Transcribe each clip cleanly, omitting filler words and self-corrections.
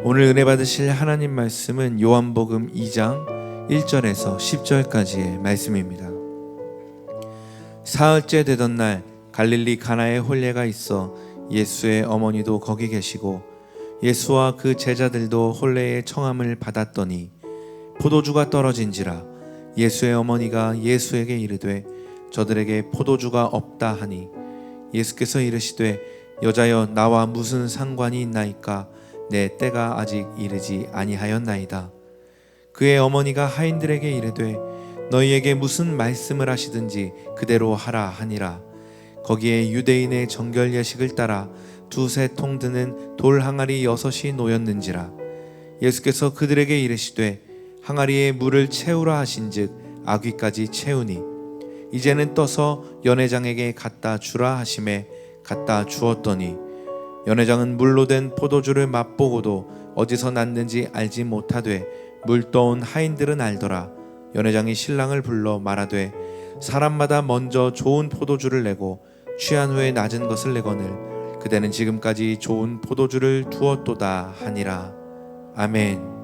오늘 은혜 받으실 하나님 말씀은 요한복음 2장 1절에서 10절까지의 말씀입니다. 사흘째 되던 날 갈릴리 가나에 혼례가 있어 예수의 어머니도 거기 계시고 예수와 그 제자들도 혼례의 청함을 받았더니 포도주가 떨어진지라 예수의 어머니가 예수에게 이르되 저들에게 포도주가 없다 하니 예수께서 이르시되 여자여 나와 무슨 상관이 있나이까 내 때가 아직 이르지 아니하였나이다. 그의 어머니가 하인들에게 이르되 너희에게 무슨 말씀을 하시든지 그대로 하라 하니라. 거기에 유대인의 정결 예식을 따라 두세 통 드는 돌 항아리 6이 놓였는지라. 예수께서 그들에게 이르시되 항아리에 물을 채우라 하신즉 아귀까지 채우니 이제는 떠서 연회장에게 갖다 주라 하심에 갖다 주었더니 연회장은 물로 된 포도주를 맛보고도 어디서 났는지 알지 못하되 물 떠온 하인들은 알더라. 연회장이 신랑을 불러 말하되 사람마다 먼저 좋은 포도주를 내고 취한 후에 낮은 것을 내거늘 그대는 지금까지 좋은 포도주를 두었도다 하니라. 아멘.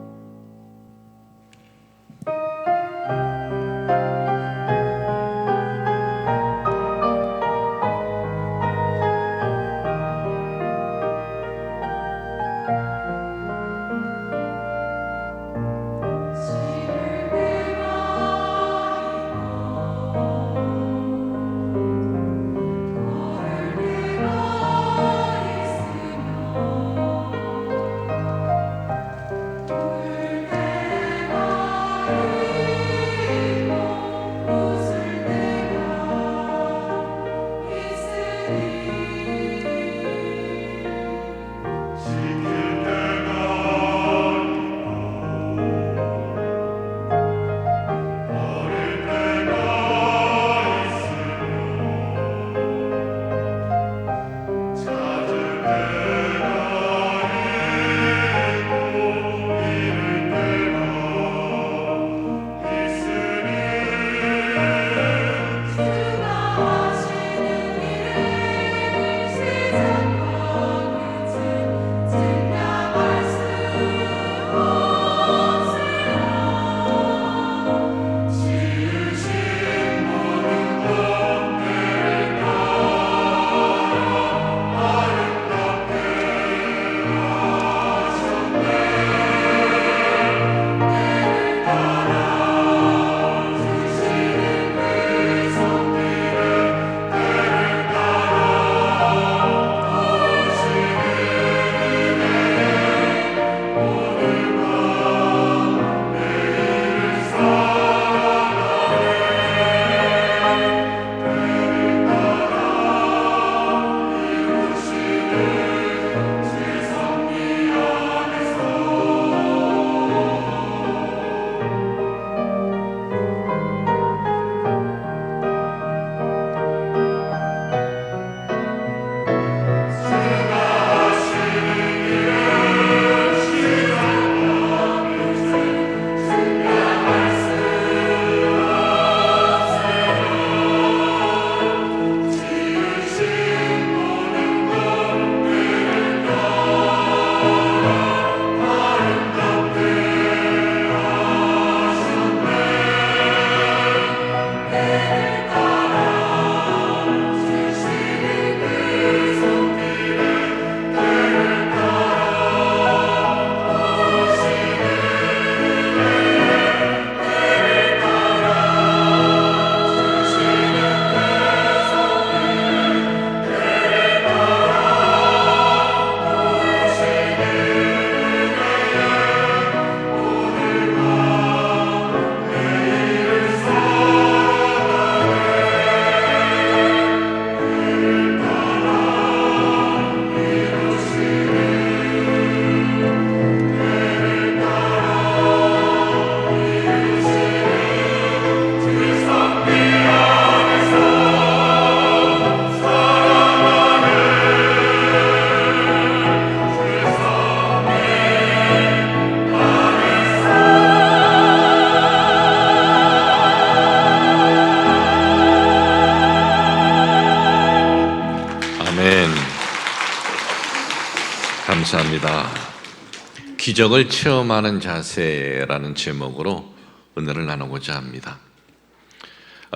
기적을 체험하는 자세라는 제목으로 은혜를 나누고자 합니다.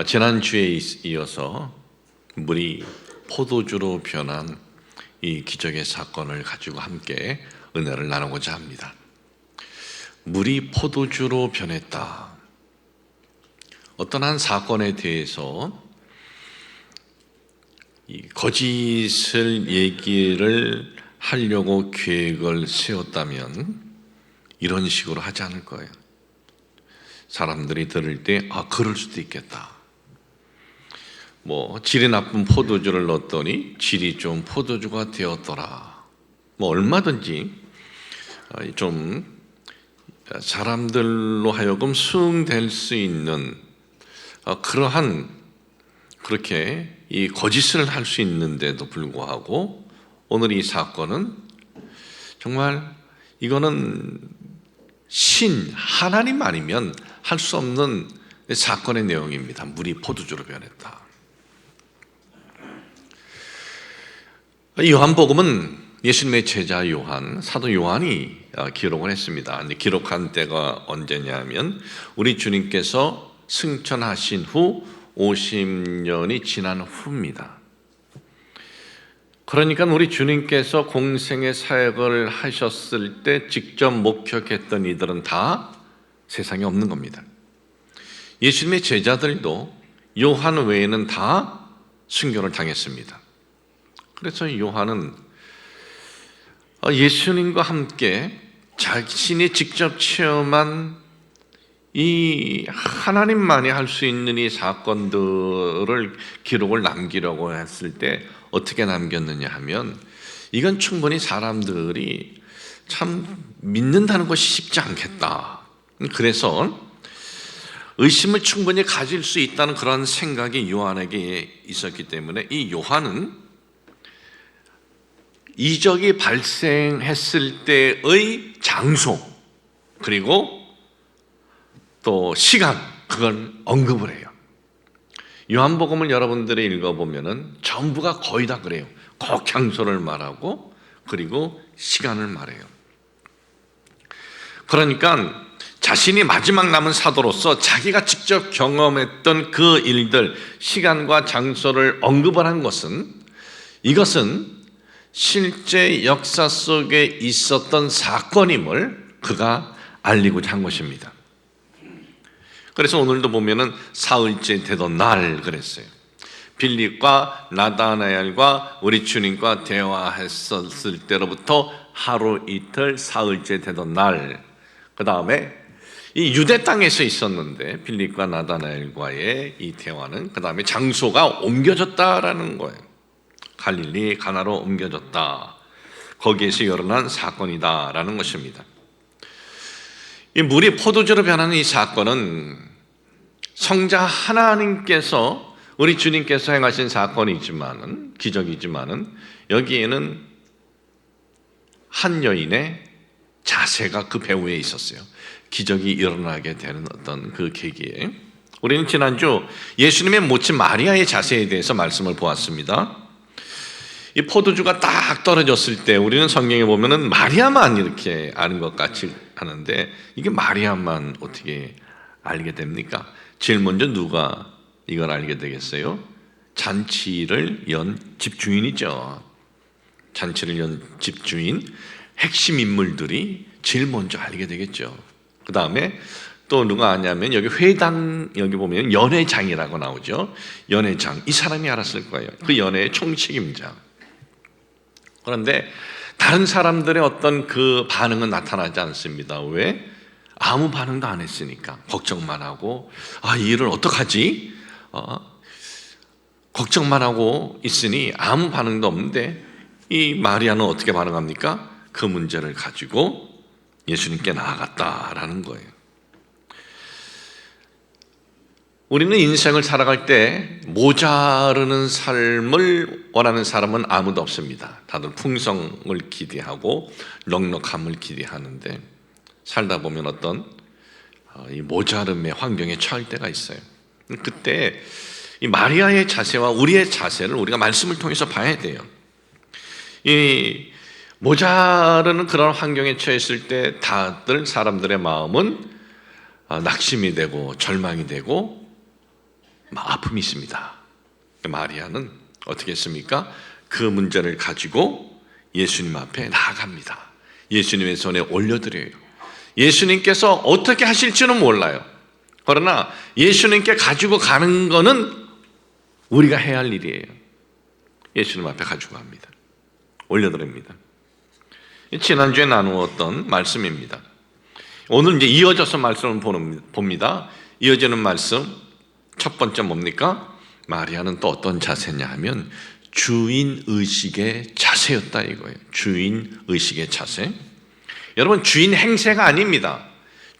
지난주에 이어서 물이 포도주로 변한 이 기적의 사건을 가지고 함께 은혜를 나누고자 합니다. 물이 포도주로 변했다. 어떤 한 사건에 대해서 이 거짓을 얘기를 하려고 계획을 세웠다면 이런 식으로 하지 않을 거예요. 사람들이 들을 때 그럴 수도 있겠다. 질이 나쁜 포도주를 넣었더니 질이 좀 포도주가 되었더라. 얼마든지 좀 사람들로 하여금 수긍될 수 있는 그렇게 이 거짓을 할 수 있는데도 불구하고 오늘 이 사건은 정말 이거는 하나님 아니면 할 수 없는 사건의 내용입니다. 물이 포도주로 변했다. 요한복음은 예수님의 제자 사도 요한이 기록을 했습니다. 기록한 때가 언제냐면 우리 주님께서 승천하신 후 50년이 지난 후입니다. 그러니까 우리 주님께서 공생의 사역을 하셨을 때 직접 목격했던 이들은 다 세상에 없는 겁니다. 예수님의 제자들도 요한 외에는 다 순교를 당했습니다. 그래서 요한은 예수님과 함께 자신이 직접 체험한 이 하나님만이 할 수 있는 이 사건들을 기록을 남기려고 했을 때 어떻게 남겼느냐 하면 이건 충분히 사람들이 참 믿는다는 것이 쉽지 않겠다. 그래서 의심을 충분히 가질 수 있다는 그런 생각이 요한에게 있었기 때문에 이 요한은 이적이 발생했을 때의 장소 그리고 또 시간 그걸 언급을 해요. 요한복음을 여러분들이 읽어보면은 전부가 거의 다 그래요. 꼭 장소를 말하고 그리고 시간을 말해요. 그러니까 자신이 마지막 남은 사도로서 자기가 직접 경험했던 그 일들, 시간과 장소를 언급을 한 것은 이것은 실제 역사 속에 있었던 사건임을 그가 알리고자 한 것입니다. 그래서 오늘도 보면은 사흘째 되던 날 그랬어요. 빌립과 나다나엘과 우리 주님과 대화했었을 때로부터 하루 이틀 사흘째 되던 날, 그 다음에 이 유대 땅에서 있었는데 빌립과 나다나엘과의 이 대화는 그 다음에 장소가 옮겨졌다라는 거예요. 갈릴리 가나로 옮겨졌다. 거기에서 일어난 사건이다라는 것입니다. 이 물이 포도주로 변하는 이 사건은 성자 하나님께서 우리 주님께서 행하신 사건이지만은 기적이지만은 여기에는 한 여인의 자세가 그 배후에 있었어요. 기적이 일어나게 되는 어떤 그 계기에 우리는 지난주 예수님의 모친 마리아의 자세에 대해서 말씀을 보았습니다. 이 포도주가 딱 떨어졌을 때 우리는 성경에 보면은 마리아만 이렇게 아는 것 같이 하는데 이게 마리아만 어떻게 알게 됩니까? 제일 먼저 누가 이걸 알게 되겠어요? 잔치를 연 집주인이죠. 잔치를 연 집주인, 핵심 인물들이 제일 먼저 알게 되겠죠. 그 다음에 또 누가 아냐면 여기 회당 여기 보면 연회장이라고 나오죠. 연회장 이 사람이 알았을 거예요. 그 연회의 총책임자. 그런데 다른 사람들의 어떤 그 반응은 나타나지 않습니다. 왜? 아무 반응도 안 했으니까 걱정만 하고 이 일을 어떡하지? 걱정만 하고 있으니 아무 반응도 없는데 이 마리아는 어떻게 반응합니까? 그 문제를 가지고 예수님께 나아갔다라는 거예요. 우리는 인생을 살아갈 때 모자르는 삶을 원하는 사람은 아무도 없습니다. 다들 풍성을 기대하고 넉넉함을 기대하는데 살다 보면 어떤 이 모자름의 환경에 처할 때가 있어요. 그때 이 마리아의 자세와 우리의 자세를 우리가 말씀을 통해서 봐야 돼요. 이 모자르는 그런 환경에 처했을 때 다들 사람들의 마음은 낙심이 되고 절망이 되고 아픔이 있습니다. 마리아는 어떻게 했습니까? 그 문제를 가지고 예수님 앞에 나아갑니다. 예수님의 손에 올려드려요. 예수님께서 어떻게 하실지는 몰라요. 그러나 예수님께 가지고 가는 거는 우리가 해야 할 일이에요. 예수님 앞에 가지고 갑니다. 올려드립니다. 지난주에 나누었던 말씀입니다. 오늘 이제 이어져서 말씀을 봅니다. 이어지는 말씀 첫 번째 뭡니까? 마리아는 또 어떤 자세냐 하면 주인 의식의 자세였다 이거예요. 주인 의식의 자세. 여러분, 주인 행세가 아닙니다.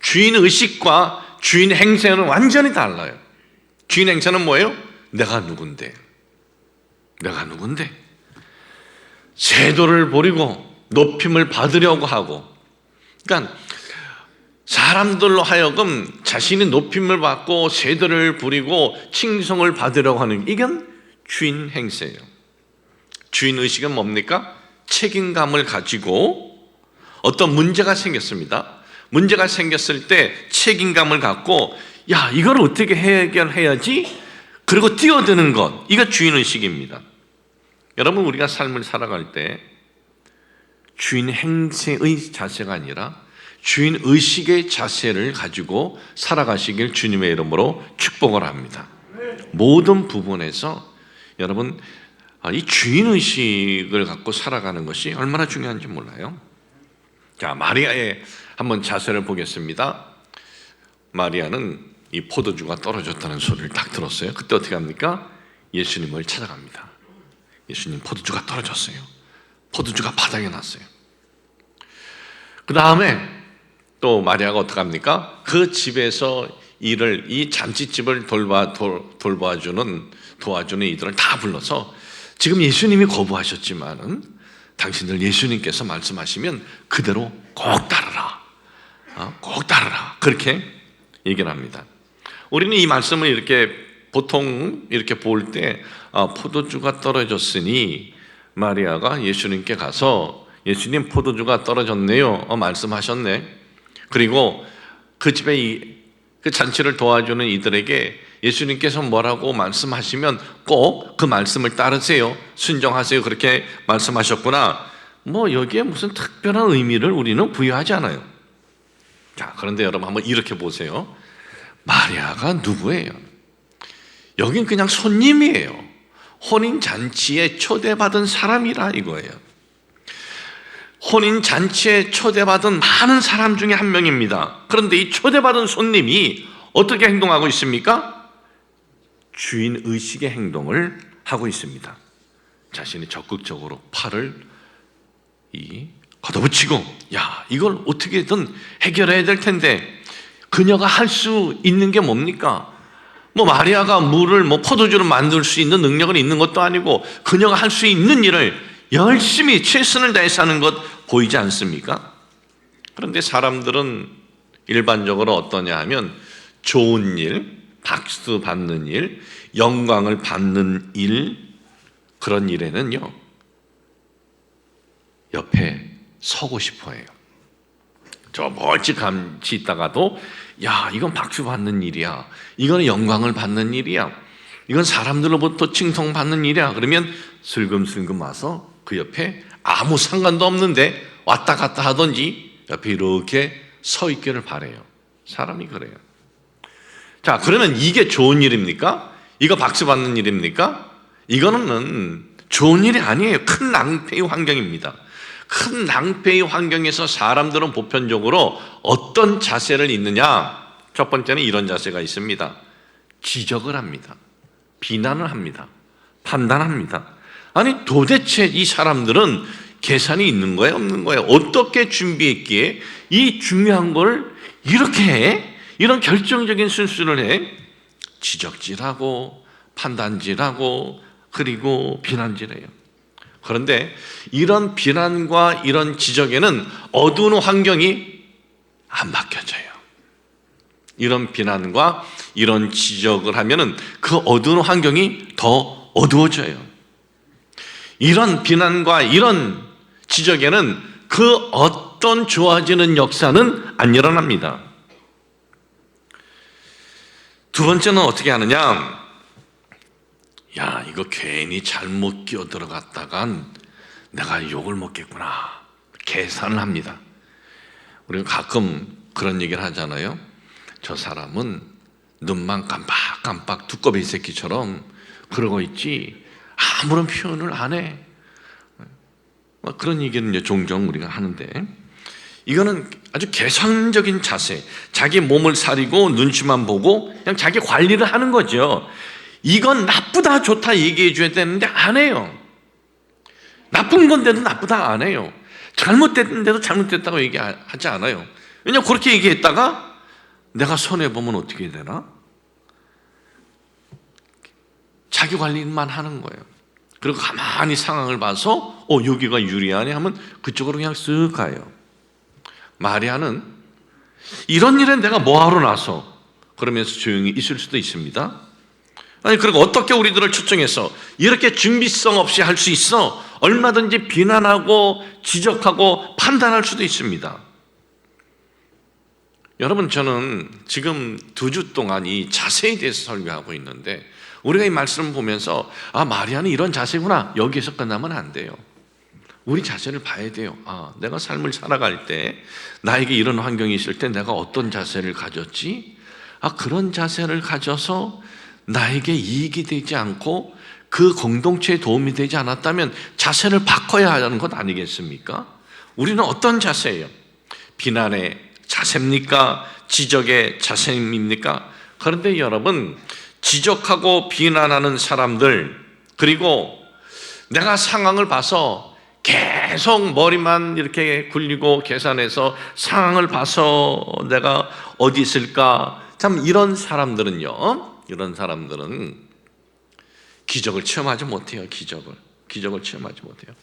주인 의식과 주인 행세는 완전히 달라요. 주인 행세는 뭐예요? 내가 누군데? 내가 누군데? 세도를 부리고 높임을 받으려고 하고, 그러니까 사람들로 하여금 자신이 높임을 받고 세도를 부리고 칭송을 받으려고 하는, 이건 주인 행세예요. 주인 의식은 뭡니까? 책임감을 가지고 어떤 문제가 생겼습니다. 문제가 생겼을 때 책임감을 갖고 야, 이걸 어떻게 해결해야지? 그리고 뛰어드는 것, 이거 주인 의식입니다. 여러분, 우리가 삶을 살아갈 때 주인 행세의 자세가 아니라 주인 의식의 자세를 가지고 살아가시길 주님의 이름으로 축복을 합니다. 모든 부분에서 여러분, 이 주인 의식을 갖고 살아가는 것이 얼마나 중요한지 몰라요. 자, 마리아의 한번 자세를 보겠습니다. 마리아는 이 포도주가 떨어졌다는 소리를 딱 들었어요. 그때 어떻게 합니까? 예수님을 찾아갑니다. 예수님, 포도주가 떨어졌어요. 포도주가 바닥에 났어요. 그 다음에 또 마리아가 어떻게 합니까? 그 집에서 이 잔치집을 도와주는 이들을 다 불러서 지금 예수님이 거부하셨지만은 당신들 예수님께서 말씀하시면 그대로 꼭 따르라. 꼭 따르라. 그렇게 얘기를 합니다. 우리는 이 말씀을 이렇게 보통 이렇게 볼 때 포도주가 떨어졌으니 마리아가 예수님께 가서 예수님, 포도주가 떨어졌네요. 말씀하셨네. 그리고 그 집에 그 잔치를 도와주는 이들에게 예수님께서 뭐라고 말씀하시면 꼭 그 말씀을 따르세요. 순종하세요. 그렇게 말씀하셨구나. 뭐 여기에 무슨 특별한 의미를 우리는 부여하지 않아요. 자, 그런데 여러분 한번 이렇게 보세요. 마리아가 누구예요? 여긴 그냥 손님이에요. 혼인잔치에 초대받은 사람이라 이거예요. 혼인잔치에 초대받은 많은 사람 중에 한 명입니다. 그런데 이 초대받은 손님이 어떻게 행동하고 있습니까? 주인 의식의 행동을 하고 있습니다. 자신이 적극적으로 팔을 걷어붙이고, 야, 이걸 어떻게든 해결해야 될 텐데, 그녀가 할 수 있는 게 뭡니까? 마리아가 포도주를 만들 수 있는 능력은 있는 것도 아니고, 그녀가 할 수 있는 일을 열심히 최선을 다해서 하는 것 보이지 않습니까? 그런데 사람들은 일반적으로 어떠냐 하면 좋은 일, 박수 받는 일, 영광을 받는 일, 그런 일에는요 옆에 서고 싶어 해요. 저 멀찌감치 있다가도 야, 이건 박수 받는 일이야, 이건 영광을 받는 일이야, 이건 사람들로부터 칭송받는 일이야. 그러면 슬금슬금 와서 그 옆에 아무 상관도 없는데 왔다 갔다 하든지 옆에 이렇게 서 있기를 바래요. 사람이 그래요. 자, 그러면 이게 좋은 일입니까? 이거 박수 받는 일입니까? 이거는 좋은 일이 아니에요. 큰 낭패의 환경입니다. 큰 낭패의 환경에서 사람들은 보편적으로 어떤 자세를 있느냐? 첫 번째는 이런 자세가 있습니다. 지적을 합니다. 비난을 합니다. 판단합니다. 아니, 도대체 이 사람들은 계산이 있는 거예요? 없는 거예요? 어떻게 준비했기에 이 중요한 걸 이렇게 해? 이런 결정적인 실수를 해? 지적질하고 판단질하고 그리고 비난질해요. 그런데 이런 비난과 이런 지적에는 어두운 환경이 안 바뀌어져요. 이런 비난과 이런 지적을 하면은 그 어두운 환경이 더 어두워져요. 이런 비난과 이런 지적에는 그 어떤 좋아지는 역사는 안 일어납니다. 두 번째는 어떻게 하느냐? 야, 이거 괜히 잘못 끼어 들어갔다간 내가 욕을 먹겠구나. 계산을 합니다. 우리가 가끔 그런 얘기를 하잖아요. 저 사람은 눈만 깜빡깜빡 두꺼비 새끼처럼 그러고 있지 아무런 표현을 안 해. 그런 얘기는 이제 종종 우리가 하는데, 이거는 아주 계산적인 자세, 자기 몸을 사리고 눈치만 보고 그냥 자기 관리를 하는 거죠. 이건 나쁘다 좋다 얘기해 줘야 되는데 안 해요. 나쁜 건데도 나쁘다 안 해요. 잘못됐는데도 잘못됐다고 얘기하지 않아요. 왜냐하면 그렇게 얘기했다가 내가 손해보면 어떻게 되나? 자기 관리만 하는 거예요. 그리고 가만히 상황을 봐서 여기가 유리하네 하면 그쪽으로 그냥 쓱 가요. 마리아는 이런 일에 내가 뭐하러 나서 그러면서 조용히 있을 수도 있습니다. 아니, 그리고 어떻게 우리들을 초청해서 이렇게 준비성 없이 할 수 있어? 얼마든지 비난하고 지적하고 판단할 수도 있습니다. 여러분, 저는 지금 2주 동안 이 자세에 대해서 설교하고 있는데, 우리가 이 말씀을 보면서 마리아는 이런 자세구나, 여기에서 끝나면 안 돼요. 우리 자세를 봐야 돼요. 내가 삶을 살아갈 때 나에게 이런 환경이 있을 때 내가 어떤 자세를 가졌지? 그런 자세를 가져서 나에게 이익이 되지 않고 그 공동체에 도움이 되지 않았다면 자세를 바꿔야 하는 것 아니겠습니까? 우리는 어떤 자세예요? 비난의 자세입니까? 지적의 자세입니까? 그런데 여러분, 지적하고 비난하는 사람들, 그리고 내가 상황을 봐서 계속 머리만 이렇게 굴리고 계산해서 상황을 봐서 내가 어디 있을까? 참, 이런 사람들은 기적을 체험하지 못해요. 기적을 체험하지 못해요.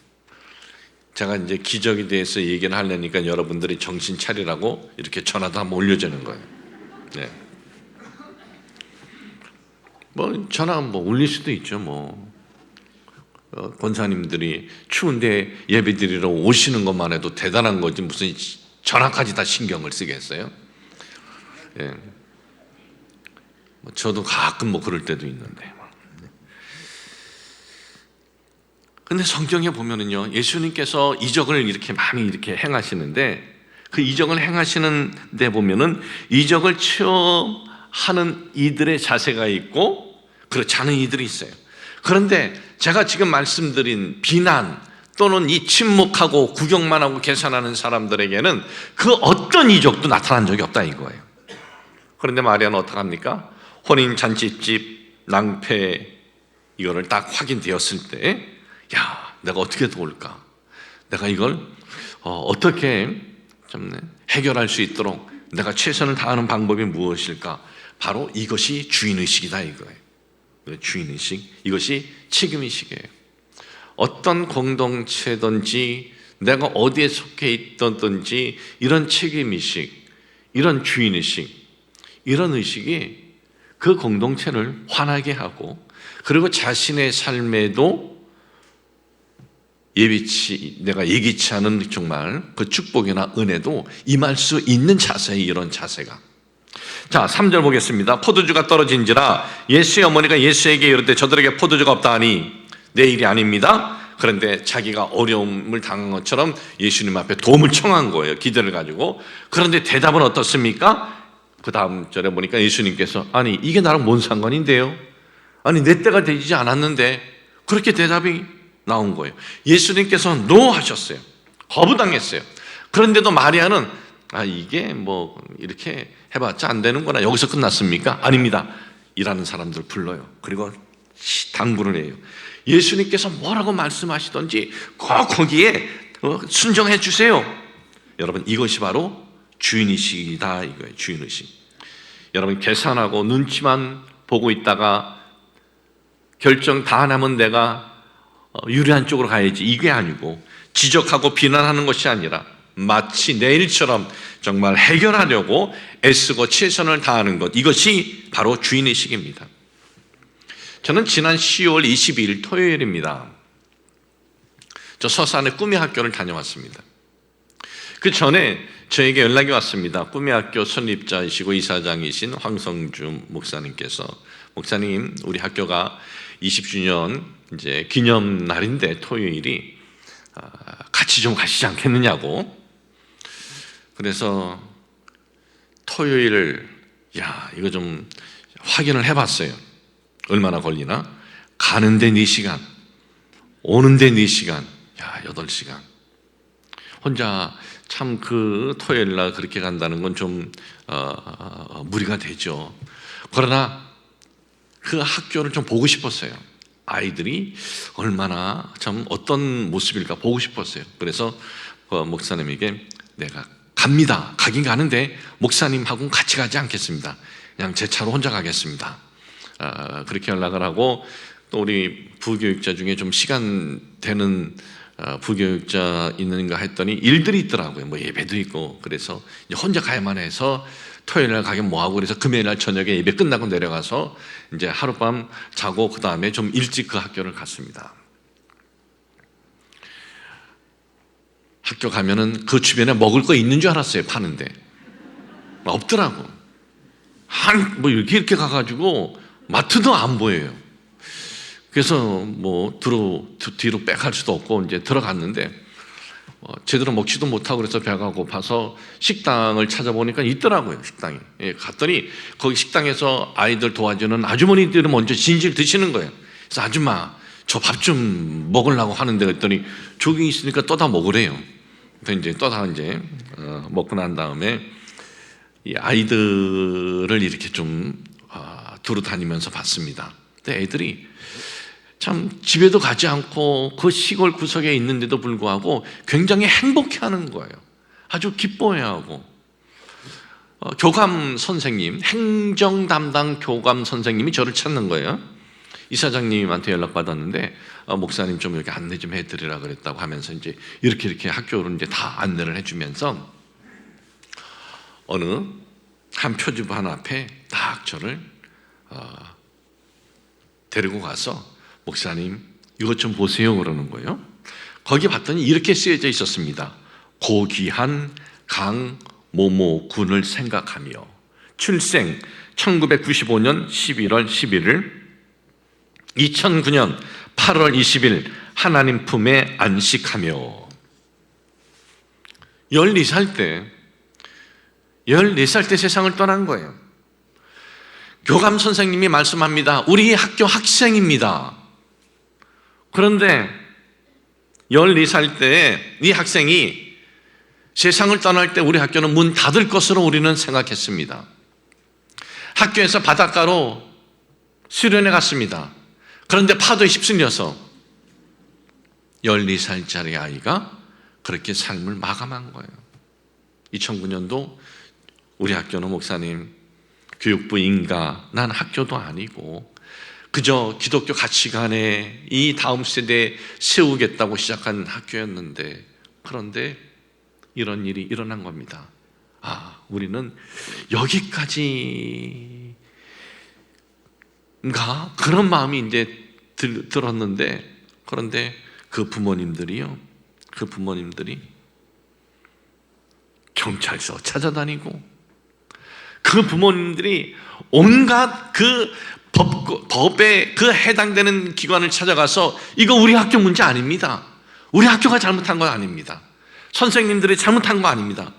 제가 이제 기적에 대해서 얘기를 하려니까 여러분들이 정신 차리라고 이렇게 전화도 한번 올려주는 거예요. 네. 전화 올릴 수도 있죠. 권사님들이 추운데 예배드리러 오시는 것만 해도 대단한 거지 무슨 전화까지 다 신경을 쓰겠어요? 예. 저도 가끔 그럴 때도 있는데. 근데 성경에 보면은요, 예수님께서 이적을 이렇게 많이 이렇게 행하시는데, 그 이적을 행하시는 데 보면은 이적을 체험하는 이들의 자세가 있고 그렇지 않은 이들이 있어요. 그런데 제가 지금 말씀드린 비난 또는 이 침묵하고 구경만 하고 계산하는 사람들에게는 그 어떤 이적도 나타난 적이 없다 이거예요. 그런데 마리아는 어떡합니까? 혼인 잔치집 낭패 이거를 딱 확인되었을 때, 내가 어떻게 도울까? 내가 이걸 어떻게 좀 해결할 수 있도록 내가 최선을 다하는 방법이 무엇일까? 바로 이것이 주인의식이다 이거예요. 주인의식, 이것이 책임의식이에요. 어떤 공동체든지 내가 어디에 속해 있던지 이런 책임의식, 이런 주인의식, 이런 의식이 그 공동체를 환하게 하고, 그리고 자신의 삶에도 내가 예기치 않은 정말 그 축복이나 은혜도 임할 수 있는 자세의 이런 자세가. 자, 3절 보겠습니다. 포도주가 떨어진지라 예수의 어머니가 예수에게 이르되 저들에게 포도주가 없다 하니 내 일이 아닙니다. 그런데 자기가 어려움을 당한 것처럼 예수님 앞에 도움을 청한 거예요. 기대를 가지고. 그런데 대답은 어떻습니까? 그 다음 절에 보니까 예수님께서 이게 나랑 뭔 상관인데요? 내 때가 되지 않았는데, 그렇게 대답이 나온 거예요. 예수님께서 노 하셨어요. 거부당했어요. 그런데도 마리아는 이게 이렇게 해봤자 안 되는구나, 여기서 끝났습니까? 아닙니다. 일하는 사람들 불러요. 그리고 당부를 해요. 예수님께서 뭐라고 말씀하시던지 거기에 순종해 주세요. 여러분, 이것이 바로 주인의식이다 이거예요. 주인의식. 여러분, 계산하고 눈치만 보고 있다가 결정 다 나면 내가 유리한 쪽으로 가야지, 이게 아니고, 지적하고 비난하는 것이 아니라 마치 내일처럼 정말 해결하려고 애쓰고 최선을 다하는 것, 이것이 바로 주인의식입니다. 저는 지난 10월 22일 토요일입니다. 저 서산의 꿈의 학교를 다녀왔습니다. 그 전에 저에게 연락이 왔습니다. 꿈의 학교 설립자이시고 이사장이신 황성주 목사님께서, 목사님, 우리 학교가 20주년 이제 기념 날인데 토요일이 같이 좀 가시지 않겠느냐고. 그래서 토요일, 이거 좀 확인을 해봤어요. 얼마나 걸리나? 가는데 4시간, 오는데 4시간, 8시간. 혼자 참 그 토요일 날 그렇게 간다는 건 좀 무리가 되죠. 그러나 그 학교를 좀 보고 싶었어요. 아이들이 얼마나 참 어떤 모습일까 보고 싶었어요. 그래서 목사님에게 내가 갑니다. 가긴 가는데 목사님하고는 같이 가지 않겠습니다. 그냥 제 차로 혼자 가겠습니다. 그렇게 연락을 하고, 또 우리 부교육자 중에 좀 시간 되는 부교육자 있는가 했더니 일들이 있더라고요. 뭐 예배도 있고. 그래서 이제 혼자 가야만 해서 토요일 날 가긴 뭐하고, 그래서 금요일 날 저녁에 예배 끝나고 내려가서 이제 하룻밤 자고 그 다음에 좀 일찍 그 학교를 갔습니다. 학교 가면은 그 주변에 먹을 거 있는 줄 알았어요. 파는데 없더라고. 뭐 이렇게 가가지고 마트도 안 보여요. 그래서 뭐 뒤로 빽할 수도 없고 이제 들어갔는데 제대로 먹지도 못하고, 그래서 배가 고파서 식당을 찾아보니까 있더라고요. 식당이. 갔더니 거기 식당에서 아이들 도와주는 아주머니들은 먼저 진실 드시는 거예요. 그래서 아줌마, 저 밥 좀 먹으려고 하는데, 그랬더니 저기 있으니까 떠다 먹으래요. 그래서 이제 떠다 먹고 난 다음에 이 아이들을 이렇게 좀 두루 다니면서 봤습니다. 근데 애들이 참 집에도 가지 않고 그 시골 구석에 있는데도 불구하고 굉장히 행복해하는 거예요. 아주 기뻐해하고. 교감 선생님, 행정 담당 교감 선생님이 저를 찾는 거예요. 이사장님한테 연락받았는데 목사님 좀 여기 안내 좀 해드리라 그랬다고 하면서 이제 이렇게 학교를 이제 다 안내를 해주면서 어느 한 표지판 앞에 딱 저를 데리고 가서, 목사님 이것 좀 보세요 그러는 거예요. 거기 봤더니 이렇게 쓰여져 있었습니다. 고귀한 강모모 군을 생각하며 출생 1995년 11월 11일 2009년 8월 20일 하나님 품에 안식하며. 14살 때 세상을 떠난 거예요. 교감 선생님이 말씀합니다. 우리 학교 학생입니다. 그런데 14살 때 이 학생이 세상을 떠날 때 우리 학교는 문 닫을 것으로 우리는 생각했습니다. 학교에서 바닷가로 수련회 갔습니다. 그런데 파도에 휩쓸려서 14살짜리 아이가 그렇게 삶을 마감한 거예요. 2009년도 우리 학교는, 목사님, 교육부 인가난 학교도 아니고 그저 기독교 가치관에 이 다음 세대에 세우겠다고 시작한 학교였는데, 그런데 이런 일이 일어난 겁니다. 우리는 여기까지인가? 그런 마음이 이제 들었는데, 그런데 그 부모님들이 경찰서 찾아다니고, 그 부모님들이 온갖 그 법에 그 해당되는 기관을 찾아가서 이거 우리 학교 문제 아닙니다. 우리 학교가 잘못한 건 아닙니다. 선생님들이 잘못한 거 아닙니다.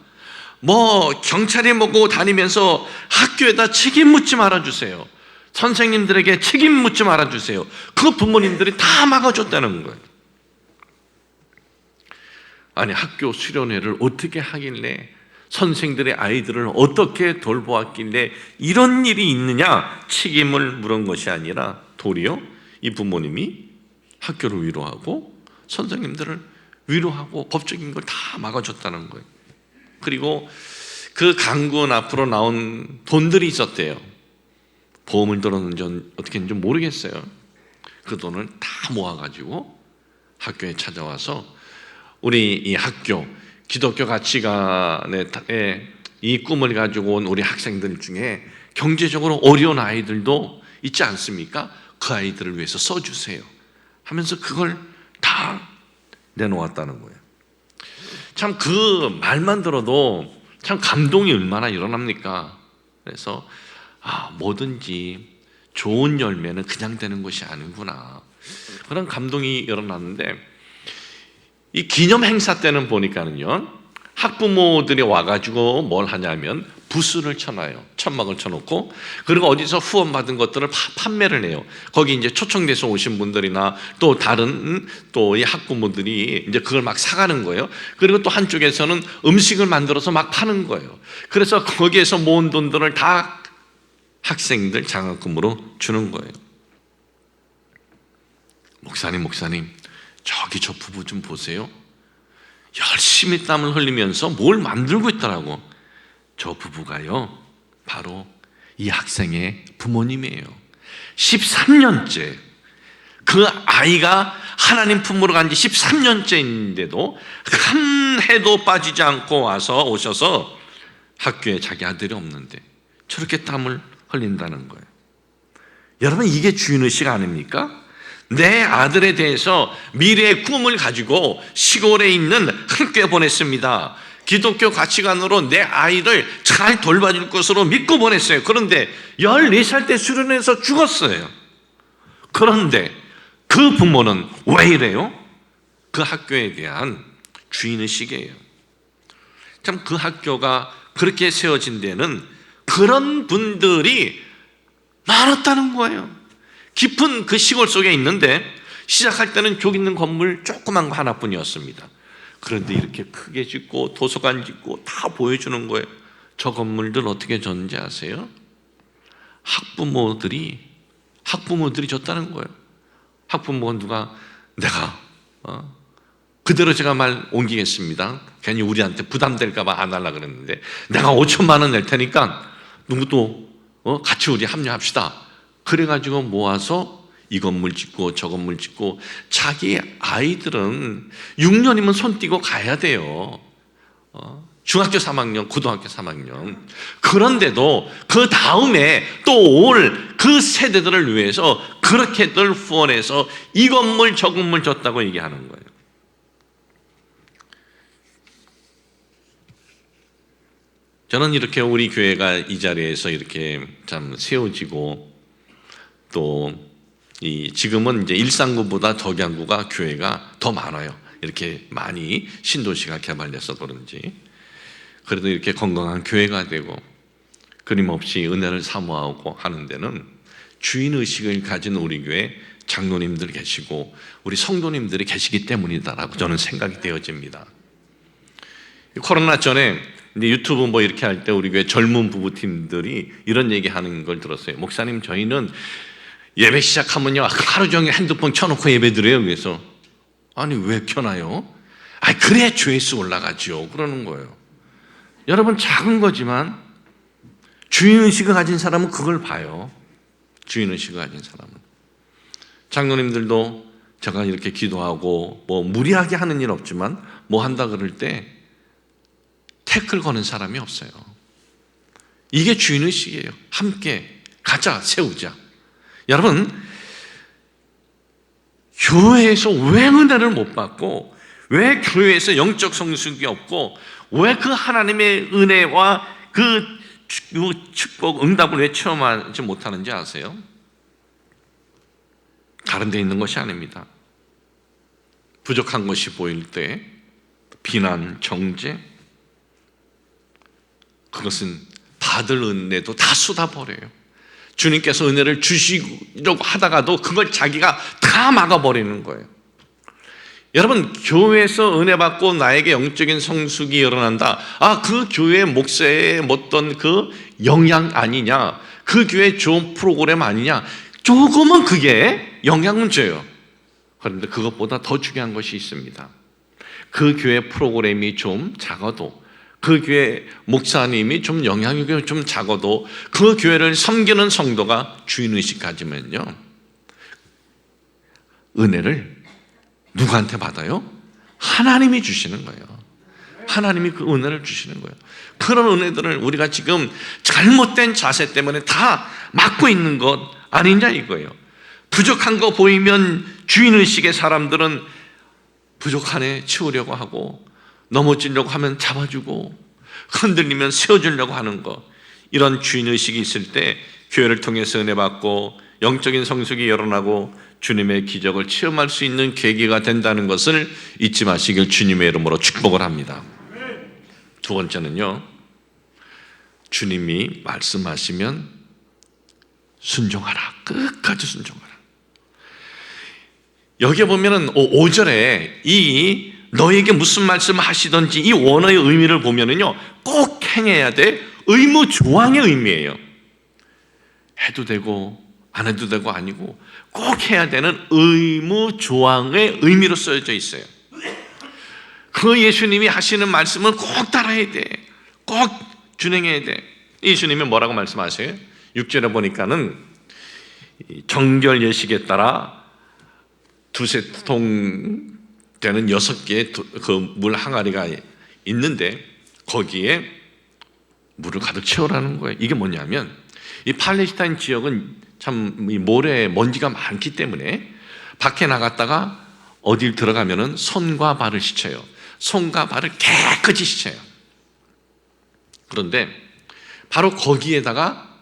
뭐 경찰이 뭐고 다니면서 학교에다 책임 묻지 말아주세요. 선생님들에게 책임 묻지 말아주세요. 그 부모님들이 다 막아줬다는 거예요. 아니, 학교 수련회를 어떻게 하길래, 선생들의 아이들을 어떻게 돌보았길래 이런 일이 있느냐 책임을 물은 것이 아니라 도리어 이 부모님이 학교를 위로하고 선생님들을 위로하고 법적인 걸 다 막아줬다는 거예요. 그리고 그 강군 앞으로 나온 돈들이 있었대요. 보험을 들었는지 어떻게 했는지 모르겠어요. 그 돈을 다 모아가지고 학교에 찾아와서 우리 이 학교 기독교 가치관에 이 꿈을 가지고 온 우리 학생들 중에 경제적으로 어려운 아이들도 있지 않습니까? 그 아이들을 위해서 써주세요 하면서 그걸 다 내놓았다는 거예요. 참 그 말만 들어도 참 감동이 얼마나 일어납니까? 그래서 뭐든지 좋은 열매는 그냥 되는 것이 아니구나, 그런 감동이 일어났는데, 이 기념 행사 때는 보니까는요, 학부모들이 와가지고 뭘 하냐면 부스를 쳐놔요. 천막을 쳐놓고, 그리고 어디서 후원 받은 것들을 판매를 해요. 거기 이제 초청돼서 오신 분들이나 또 다른 또 이 학부모들이 이제 그걸 막 사가는 거예요. 그리고 또 한쪽에서는 음식을 만들어서 막 파는 거예요. 그래서 거기에서 모은 돈들을 다 학생들 장학금으로 주는 거예요. 목사님, 저기 저 부부 좀 보세요. 열심히 땀을 흘리면서 뭘 만들고 있더라고. 저 부부가요, 바로 이 학생의 부모님이에요. 13년째 그 아이가 하나님 품으로 간 지 13년째인데도 한 해도 빠지지 않고 오셔서 학교에 자기 아들이 없는데 저렇게 땀을 흘린다는 거예요. 여러분, 이게 주인의식 아닙니까? 내 아들에 대해서 미래의 꿈을 가지고 시골에 있는 학교에 보냈습니다. 기독교 가치관으로 내 아이를 잘 돌봐줄 것으로 믿고 보냈어요. 그런데 14살 때 수련해서 죽었어요. 그런데 그 부모는 왜 이래요? 그 학교에 대한 주인의식이에요. 참 그 학교가 그렇게 세워진 데는 그런 분들이 많았다는 거예요. 깊은 그 시골 속에 있는데 시작할 때는 족 있는 건물 조그만 거 하나뿐이었습니다. 그런데 이렇게 크게 짓고 도서관 짓고 다 보여주는 거예요. 저 건물들 어떻게 졌는지 아세요? 학부모들이 줬다는 거예요. 학부모가 내가 그대로 제가 말 옮기겠습니다. 괜히 우리한테 부담될까 봐 안 하려고 그랬는데, 내가 5천만 원 낼 테니까 누구도 같이 우리 합류합시다. 그래가지고 모아서 이 건물 짓고 저 건물 짓고, 자기 아이들은 6년이면 손 떼고 가야 돼요. 중학교 3학년, 고등학교 3학년. 그런데도 그 다음에 또 올 그 세대들을 위해서 그렇게들 후원해서 이 건물 저 건물 줬다고 얘기하는 거예요. 저는 이렇게 우리 교회가 이 자리에서 이렇게 참 세워지고, 또 지금은 이제 일산구보다 덕양구가 교회가 더 많아요. 이렇게 많이 신도시가 개발돼서 그런지. 그래도 이렇게 건강한 교회가 되고 끊임없이 은혜를 사모하고 하는 데는 주인의식을 가진 우리 교회 장로님들 계시고 우리 성도님들이 계시기 때문이다라고 저는 생각이 되어집니다. 코로나 전에 유튜브 뭐 이렇게 할 때 우리 교회 젊은 부부팀들이 이런 얘기하는 걸 들었어요. 목사님, 저희는 예배 시작하면요 하루 종일 핸드폰 켜놓고 예배 드려요. 그래서 아니 왜 켜놔요? 그래야 조회수 올라가죠. 그러는 거예요. 여러분, 작은 거지만 주인의식을 가진 사람은 그걸 봐요. 주인의식을 가진 사람은. 장로님들도 제가 이렇게 기도하고 뭐 무리하게 하는 일 없지만 뭐 한다 그럴 때 태클 거는 사람이 없어요. 이게 주인의식이에요. 함께 가자, 세우자. 여러분, 교회에서 왜 은혜를 못 받고, 왜 교회에서 영적 성숙이 없고, 왜 그 하나님의 은혜와 그 축복, 응답을 왜 체험하지 못하는지 아세요? 다른 데 있는 것이 아닙니다. 부족한 것이 보일 때 비난, 정죄, 그것은 받을 은혜도 다 쏟아버려요. 주님께서 은혜를 주시려고 하다가도 그걸 자기가 다 막아버리는 거예요. 여러분, 교회에서 은혜 받고 나에게 영적인 성숙이 일어난다. 그 교회 목사의 어떤 그 영향 아니냐, 그 교회 좋은 프로그램 아니냐, 조금은 그게 영향은 줘요. 그런데 그것보다 더 중요한 것이 있습니다. 그 교회 프로그램이 좀 작아도, 그 교회 목사님이 좀 영향력이 좀 작아도 그 교회를 섬기는 성도가 주인의식 가지면요, 은혜를 누구한테 받아요? 하나님이 주시는 거예요. 하나님이 그 은혜를 주시는 거예요. 그런 은혜들을 우리가 지금 잘못된 자세 때문에 다 막고 있는 것 아니냐 이거예요. 부족한 거 보이면 주인의식의 사람들은 부족하네 채우려고 하고, 넘어지려고 하면 잡아주고, 흔들리면 세워주려고 하는 것, 이런 주인의식이 있을 때 교회를 통해서 은혜 받고 영적인 성숙이 일어나고 주님의 기적을 체험할 수 있는 계기가 된다는 것을 잊지 마시길 주님의 이름으로 축복을 합니다. 두 번째는요, 주님이 말씀하시면 순종하라. 끝까지 순종하라. 여기에 보면은 5절에 이 너에게 무슨 말씀을 하시든지 이 원어의 의미를 보면은요, 꼭 행해야 돼. 의무 조항의 의미예요. 해도 되고 안 해도 되고 아니고 꼭 해야 되는 의무 조항의 의미로 쓰여져 있어요. 그 예수님이 하시는 말씀은 꼭 따라야 돼. 꼭 준행해야 돼. 예수님이 뭐라고 말씀하세요? 6절에 보니까는 정결 예식에 따라 두세 통 되는 6개의 그 물 항아리가 있는데 거기에 물을 가득 채우라는 거예요. 이게 뭐냐면 이 팔레스타인 지역은 참 모래 먼지가 많기 때문에 밖에 나갔다가 어딜 들어가면은 손과 발을 씻어요. 손과 발을 깨끗이 씻어요. 그런데 바로 거기에다가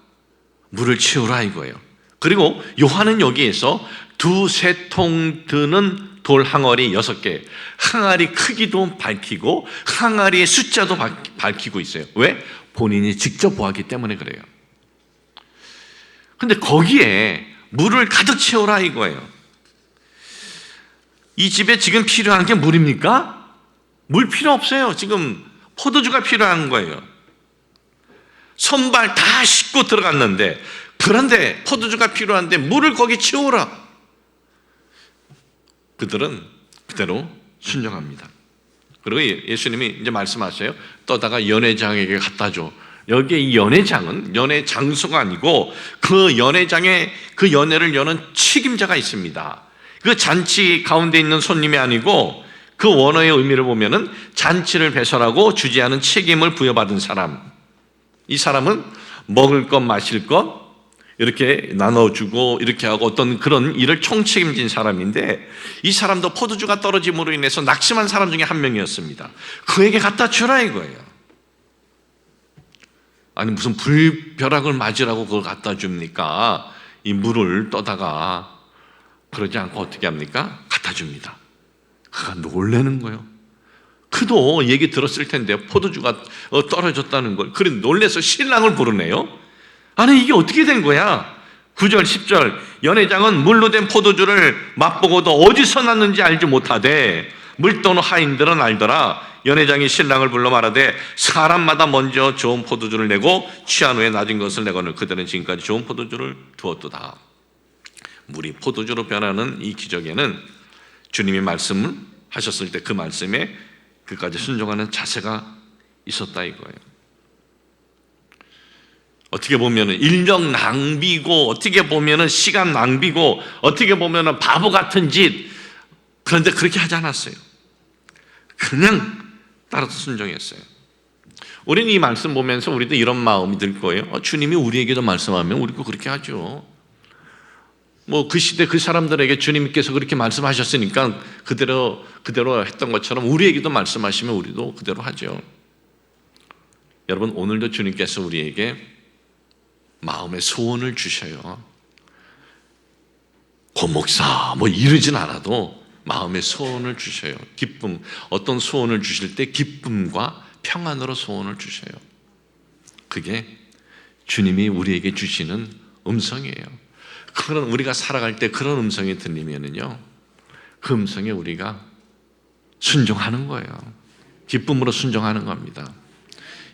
물을 채우라 이거예요. 그리고 요한은 여기에서 두세 통 드는 돌 항아리 6개, 항아리 크기도 밝히고 항아리의 숫자도 밝히고 있어요. 왜? 본인이 직접 보았기 때문에 그래요. 근데 거기에 물을 가득 채우라 이거예요. 이 집에 지금 필요한 게 물입니까? 물 필요 없어요. 지금 포도주가 필요한 거예요. 손발 다 씻고 들어갔는데, 그런데 포도주가 필요한데 물을 거기 채우라. 그들은 그대로 순종합니다. 그리고 예수님이 이제 말씀하셔요. 떠다가 연회장에게 갖다 줘. 여기에 이 연회장은 연회 장소가 아니고 그 연회장에 그 연회를 여는 책임자가 있습니다. 그 잔치 가운데 있는 손님이 아니고 그 원어의 의미를 보면은 잔치를 배설하고 주재하는 책임을 부여받은 사람. 이 사람은 먹을 것 마실 것 이렇게 나눠주고 이렇게 하고 어떤 그런 일을 총책임진 사람인데, 이 사람도 포도주가 떨어짐으로 인해서 낙심한 사람 중에 한 명이었습니다. 그에게 갖다 주라 이거예요. 아니 무슨 불벼락을 맞으라고 그걸 갖다 줍니까? 이 물을 떠다가 그러지 않고 어떻게 합니까? 갖다 줍니다. 그가 놀라는 거예요. 그도 얘기 들었을 텐데 포도주가 떨어졌다는 걸. 그래 놀래서 신랑을 부르네요. 아니 이게 어떻게 된 거야? 9절 10절 연회장은 물로 된 포도주를 맛보고도 어디서 났는지 알지 못하되 물도는 하인들은 알더라. 연회장이 신랑을 불러 말하되 사람마다 먼저 좋은 포도주를 내고 취한 후에 낮은 것을 내거늘 그들은 지금까지 좋은 포도주를 두었도다. 물이 포도주로 변하는 이 기적에는 주님이 말씀을 하셨을 때 그 말씀에 그까지 순종하는 자세가 있었다 이거예요. 어떻게 보면 인력 낭비고 어떻게 보면 시간 낭비고 어떻게 보면 바보 같은 짓, 그런데 그렇게 하지 않았어요. 그냥 따라서 순종했어요. 우리는 이 말씀 보면서 우리도 이런 마음이 들 거예요. 주님이 우리에게도 말씀하면 우리도 그렇게 하죠. 뭐 그 시대 그 사람들에게 주님께서 그렇게 말씀하셨으니까 그대로 했던 것처럼 우리에게도 말씀하시면 우리도 그대로 하죠. 여러분 오늘도 주님께서 우리에게 마음의 소원을 주셔요. 고목사 뭐 이러진 않아도 마음의 소원을 주셔요. 기쁨, 어떤 소원을 주실 때 기쁨과 평안으로 소원을 주셔요. 그게 주님이 우리에게 주시는 음성이에요. 그런 우리가 살아갈 때 그런 음성이 들리면은요, 그 음성에 우리가 순종하는 거예요. 기쁨으로 순종하는 겁니다.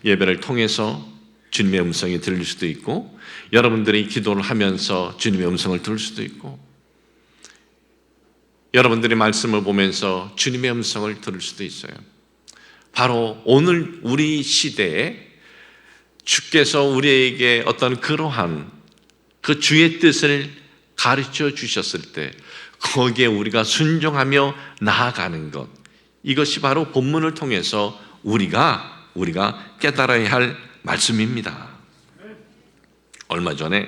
예배를 통해서 주님의 음성이 들릴 수도 있고, 여러분들이 기도를 하면서 주님의 음성을 들을 수도 있고, 여러분들이 말씀을 보면서 주님의 음성을 들을 수도 있어요. 바로 오늘 우리 시대에 주께서 우리에게 어떤 그러한 그 주의 뜻을 가르쳐 주셨을 때 거기에 우리가 순종하며 나아가는 것, 이것이 바로 본문을 통해서 우리가 깨달아야 할 말씀입니다. 얼마 전에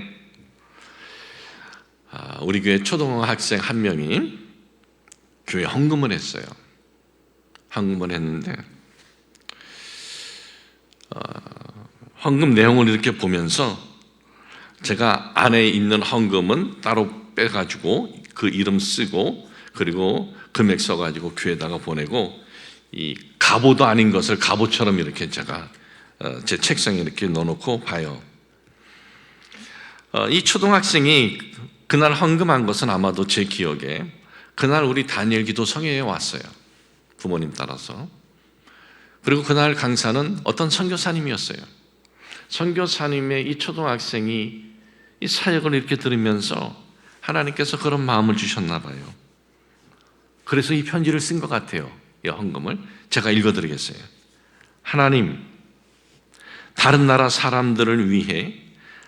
우리 교회 초등학생 한 명이 교회 헌금을 했어요. 헌금을 했는데 헌금 내용을 이렇게 보면서 제가 안에 있는 헌금은 따로 빼가지고 그 이름 쓰고 그리고 금액 써가지고 교회에다가 보내고 이 갑오도 아닌 것을 갑오처럼 이렇게 제가 제 책상에 이렇게 넣어놓고 봐요. 이 초등학생이 그날 헌금한 것은 아마도 제 기억에 그날 우리 다니엘 기도 성회에 왔어요. 부모님 따라서. 그리고 그날 강사는 어떤 선교사님이었어요. 선교사님의 이 초등학생이 이 사역을 이렇게 들으면서 하나님께서 그런 마음을 주셨나 봐요. 그래서 이 편지를 쓴 것 같아요. 이 헌금을 제가 읽어드리겠어요. 하나님, 다른 나라 사람들을 위해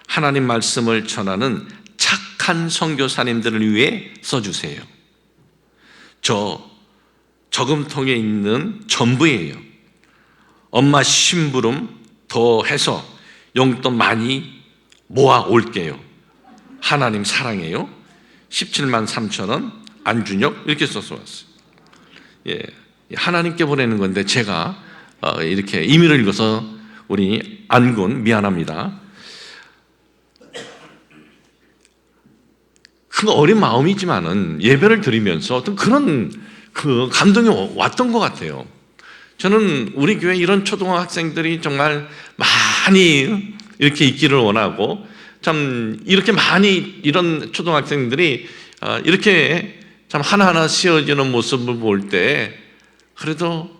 하나님 말씀을 전하는 착한 선교사님들을 위해 써주세요. 저 저금통에 있는 전부예요. 엄마 심부름 더 해서 용돈 많이 모아 올게요. 하나님 사랑해요. 17만 3천 원 안준혁 이렇게 써서 왔어요. 예, 하나님께 보내는 건데 제가 이렇게 임의를 읽어서 우리 안군 미안합니다. 그 어린 마음이지만은 예배를 드리면서 어떤 그런 그 감동이 왔던 것 같아요. 저는 우리 교회 이런 초등학생들이 정말 많이 이렇게 있기를 원하고 참 이렇게 많이 이런 초등학생들이 이렇게 참 하나하나 씌워지는 모습을 볼 때 그래도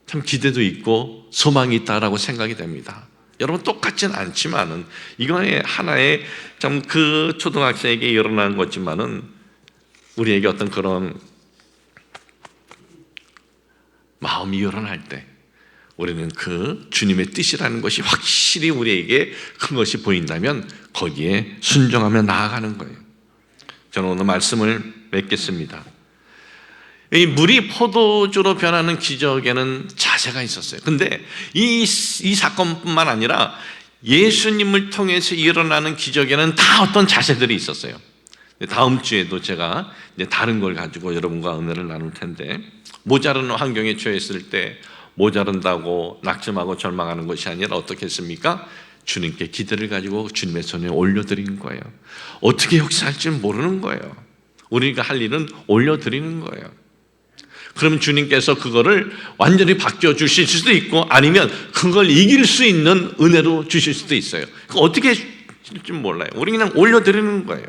참 기대도 있고 소망이 있다라고 생각이 됩니다. 여러분 똑같지는 않지만은 이거에 하나의 참 그 초등학생에게 일어난 거지만은 우리에게 어떤 그런 마음이 일어날 때 우리는 그 주님의 뜻이라는 것이 확실히 우리에게 큰 것이 보인다면 거기에 순종하며 나아가는 거예요. 저는 오늘 말씀을 맺겠습니다. 이 물이 포도주로 변하는 기적에는 자세가 있었어요. 근데 이 사건뿐만 아니라 예수님을 통해서 일어나는 기적에는 다 어떤 자세들이 있었어요. 다음 주에도 제가 이제 다른 걸 가지고 여러분과 은혜를 나눌 텐데 모자른 환경에 처했을 때 모자른다고 낙심하고 절망하는 것이 아니라 어떻게 했습니까? 주님께 기대를 가지고 주님의 손에 올려드리는 거예요. 어떻게 역사할지 모르는 거예요. 우리가 할 일은 올려드리는 거예요. 그러면 주님께서 그거를 완전히 바뀌어 주실 수도 있고 아니면 그걸 이길 수 있는 은혜로 주실 수도 있어요. 어떻게 하실지 몰라요. 우리 그냥 올려드리는 거예요.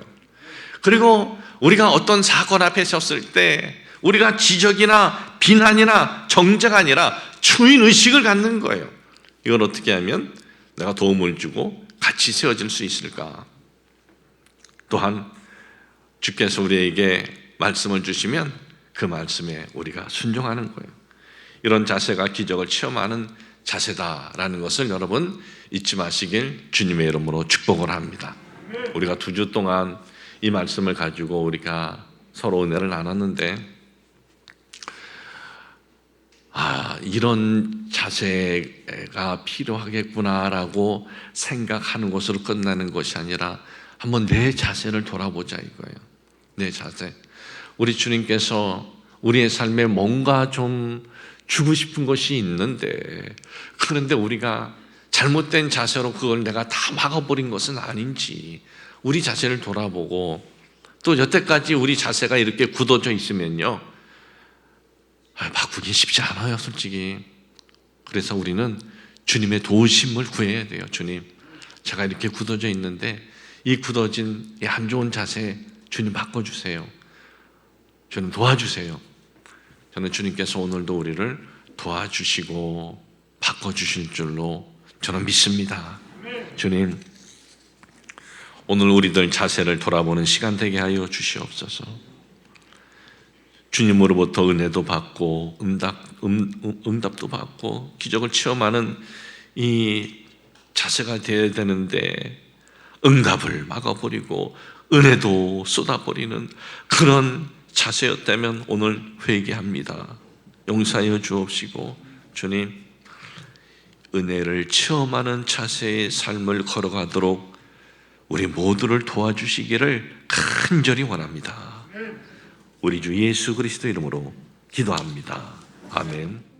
그리고 우리가 어떤 사건 앞에 섰을 때 우리가 지적이나 비난이나 정죄가 아니라 주인의식을 갖는 거예요. 이걸 어떻게 하면 내가 도움을 주고 같이 세워질 수 있을까? 또한 주께서 우리에게 말씀을 주시면 그 말씀에 우리가 순종하는 거예요. 이런 자세가 기적을 체험하는 자세다라는 것을 여러분 잊지 마시길 주님의 이름으로 축복을 합니다. 우리가 2주 동안 이 말씀을 가지고 우리가 서로 은혜를 나눴는데 이런 자세가 필요하겠구나라고 생각하는 것으로 끝나는 것이 아니라 한번 내 자세를 돌아보자 이거예요. 내 자세. 우리 주님께서 우리의 삶에 뭔가 좀 주고 싶은 것이 있는데 그런데 우리가 잘못된 자세로 그걸 내가 다 막아버린 것은 아닌지 우리 자세를 돌아보고 또 여태까지 우리 자세가 이렇게 굳어져 있으면요 바꾸기 쉽지 않아요 솔직히. 그래서 우리는 주님의 도우심을 구해야 돼요. 주님 제가 이렇게 굳어져 있는데 이 굳어진 이 안 좋은 자세 주님 바꿔주세요. 주님 도와주세요. 저는 주님께서 오늘도 우리를 도와주시고 바꿔주실 줄로 저는 믿습니다. 주님 오늘 우리들 자세를 돌아보는 시간 되게 하여 주시옵소서. 주님으로부터 은혜도 받고 응답도 받고 기적을 체험하는 이 자세가 되어야 되는데 응답을 막아버리고 은혜도 쏟아버리는 그런 자세였다면 오늘 회개합니다. 용서하여 주옵시고 주님 은혜를 체험하는 자세의 삶을 걸어가도록 우리 모두를 도와주시기를 간절히 원합니다. 우리 주 예수 그리스도 이름으로 기도합니다. 아멘.